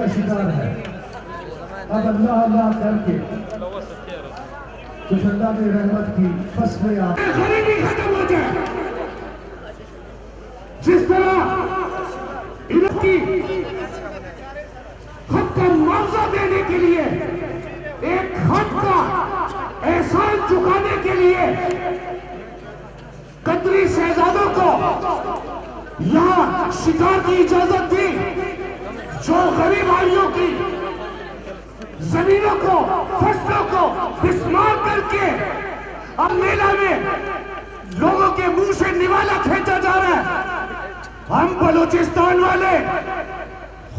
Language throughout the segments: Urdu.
کا شکار ہے. اب اللہ اللہ کر کے کچھ اللہ نے رحمت کی فصل غریبی ختم ہو جائے. جس طرح ان کی خود کا معاوضہ دینے کے لیے ایک خود کا احسان چکانے کے لیے قطری شہزادوں کو یہاں شکار کی اجازت دی, جو غریب بھائیوں کی زمینوں کو فصلوں کو بسمار کر کے اب میلہ میں لوگوں کے منہ سے نوالا کھینچا جا رہا ہے. ہم بلوچستان والے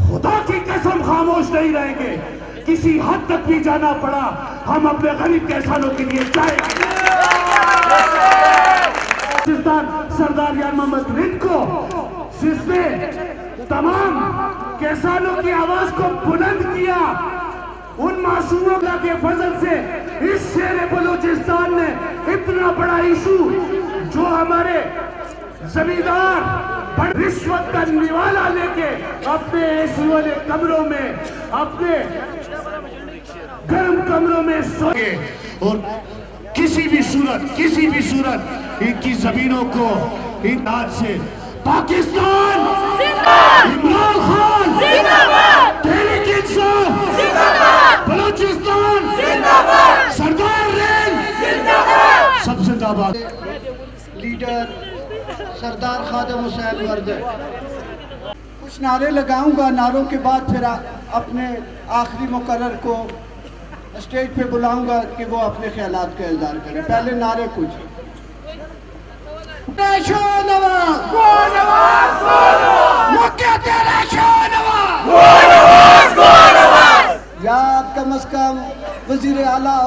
خدا کی قسم خاموش نہیں رہیں گے. کسی حد تک بھی جانا پڑا ہم اپنے غریب کسانوں کے لیے جائیں گے. سردار یار محمد رند کو جس نے تمام کسانوں کی آواز کو بلند کیا, ان معصوموں کے فضل سے اس شیر بلوچستان نے اتنا بڑا ایشو جو ہمارے زمیندار رشوت کا نوالا لے کے اپنے ایسی والے کمروں میں اپنے گرم کمروں میں سوئے اور کسی بھی صورت ان کی زمینوں کو ان ہاتھ سے پاکستان عمران خان تحریک انصاف بلوچستان سردار رند سب سے آباد لیڈر سردار خادم حسین ورد. کچھ نعرے لگاؤں گا, نعروں کے بعد پھر اپنے آخری مقرر کو اسٹیج پہ بلاؤں گا کہ وہ اپنے خیالات کا اظہار کریں. پہلے نعرے کچھ یا کم از کم وزیر اعلیٰ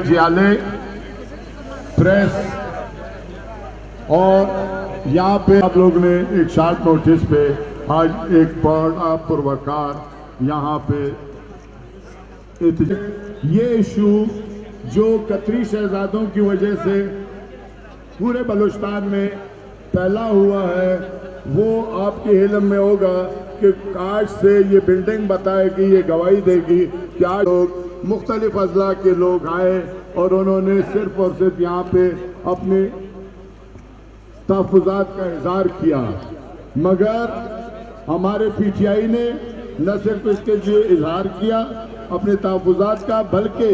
جیالے پریس اور یہاں پہ آپ لوگ نے ایک شارٹ نوٹس پہ آج ایک بڑا پروکار یہاں پہ یہ ایشو جو قطری شہزادوں کی وجہ سے پورے بلوچستان میں پھیلا ہوا ہے, وہ آپ کے علم میں ہوگا کہ کاش سے یہ بلڈنگ بتائے گی, یہ گواہی دے گی کہ آج لوگ مختلف اضلاع کے لوگ آئے اور انہوں نے صرف اور صرف یہاں پہ اپنے تحفظات کا اظہار کیا, مگر ہمارے پی ٹی آئی نے نہ صرف اس کے لیے اظہار کیا اپنے تحفظات کا, بلکہ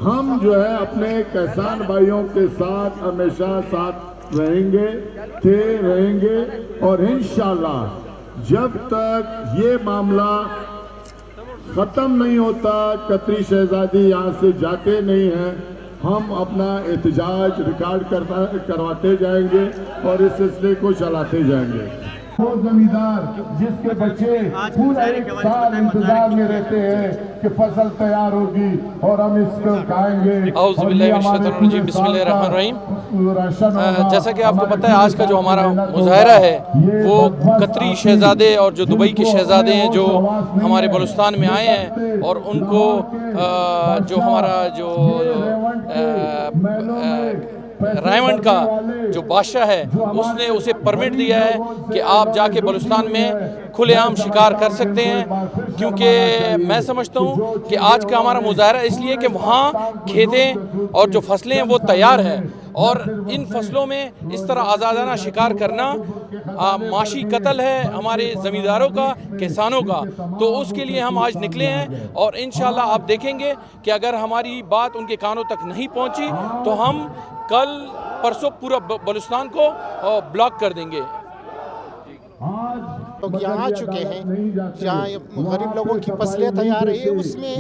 ہم جو ہے اپنے کسان بھائیوں کے ساتھ ہمیشہ ساتھ رہیں گے اور انشاءاللہ جب تک یہ معاملہ ختم نہیں ہوتا, قطری شہزادی یہاں سے جاتے نہیں ہیں, ہم اپنا احتجاج ریکارڈ کرواتے جائیں گے اور اس سلسلے کو چلاتے جائیں گے. وہ زمیندار جس کے بچے پورا ایک سال انتظار میں رہتے ہیں کہ فصل تیار ہوگی اور ہم اس کو کھائیں گے. اعوذ باللہ من الشیطان الرجیم, بسم اللہ الرحمن الرحیم. جیسا کہ آپ کو پتہ ہے آج کا جو ہمارا مظاہرہ ہے وہ قطری شہزادے اور جو دبئی کے شہزادے ہیں جو ہمارے بلوچستان میں آئے ہیں, اور ان کو جو ہمارا جو ریونڈ کا جو بادشاہ ہے اس نے اسے پرمٹ دیا ہے کہ آپ جا کے بلوچستان میں کھلے عام شکار کر سکتے ہیں, کیونکہ میں سمجھتا ہوں کہ آج کا ہمارا مظاہرہ اس لیے کہ وہاں کھیتیں اور جو فصلیں ہیں وہ تیار ہیں, اور ان فصلوں میں اس طرح آزادانہ شکار کرنا معاشی قتل ہے ہمارے زمینداروں کا, کسانوں کا. تو اس کے لیے ہم آج نکلے ہیں اور انشاءاللہ آپ دیکھیں گے کہ اگر ہماری بات ان کے کانوں تک نہیں پہنچی تو ہم کل پرسوں پورا بلوچستان کو بلاک کر دیں گے. لوگ یہاں آ چکے ہیں جہاں غریب لوگوں کی فصلیں تیار ہے اس میں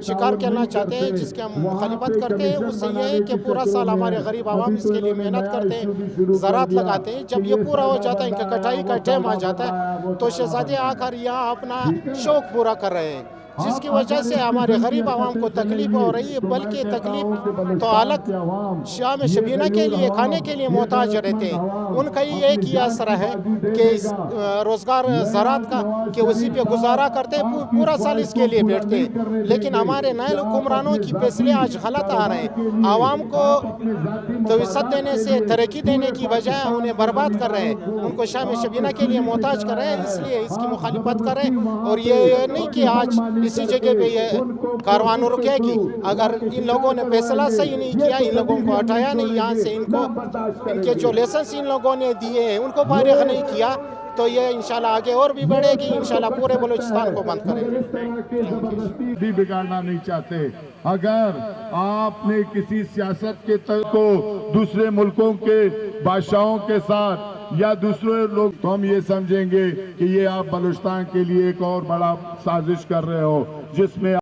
شکار کھیلنا چاہتے ہیں، جس کی ہم مخالفت کرتے ہیں. اس سے یہ ہے کہ پورا سال ہمارے غریب عوام اس کے لیے محنت کرتے ہیں، زراعت لگاتے ہیں. جب یہ پورا ہو جاتا ہے، ان کا کٹائی کا ٹائم آ جاتا ہے، تو شہزادے آ کر یہاں اپنا شوق پورا کر رہے ہیں، جس کی وجہ سے ہمارے غریب عوام کو تکلیف ہو رہی ہے. بلکہ تکلیف تو الگ شام شبینہ کے لیے کھانے کے لیے محتاج رہتے ہیں. ان کا یہ ایک ہی آسرا ہے کہ اس روزگار زراعت کا کہ اسی پہ گزارا کرتے ہیں، پورا سال اس کے لیے بیٹھتے ہیں. لیکن ہمارے نئے حکمرانوں کی فیصلے آج غلط آ رہے ہیں. عوام کو توسط دینے سے، ترقی دینے کی بجائے انہیں برباد کر رہے ہیں، ان کو شام شبینہ کے لیے محتاج کر رہے ہیں. اس لیے اس کی مخالفت کر رہے ہیں. اور یہ نہیں کہ آج اسی جگہ پہ یہ کاروان رکے گی. اگر ان لوگوں نے فیصلہ صحیح نہیں کیا، ان لوگوں کو ہٹایا نہیں یہاں سے، ان کے جو لائسنس ان لوگوں نے دیے ہیں ان کو فارغ نہیں کیا، تو یہ انشاءاللہ آگے اور بھی بڑھے گی. انشاءاللہ پورے بلوچستان کو بند کریں گے. بھی بگاڑنا نہیں چاہتے. اگر آپ نے کسی سیاست کے کو دوسرے ملکوں کے بادشاہوں کے ساتھ یا دوسرے لوگ، تو ہم یہ سمجھیں گے کہ یہ آپ بلوچستان کے لیے ایک اور بڑا سازش کر رہے ہو، جس میں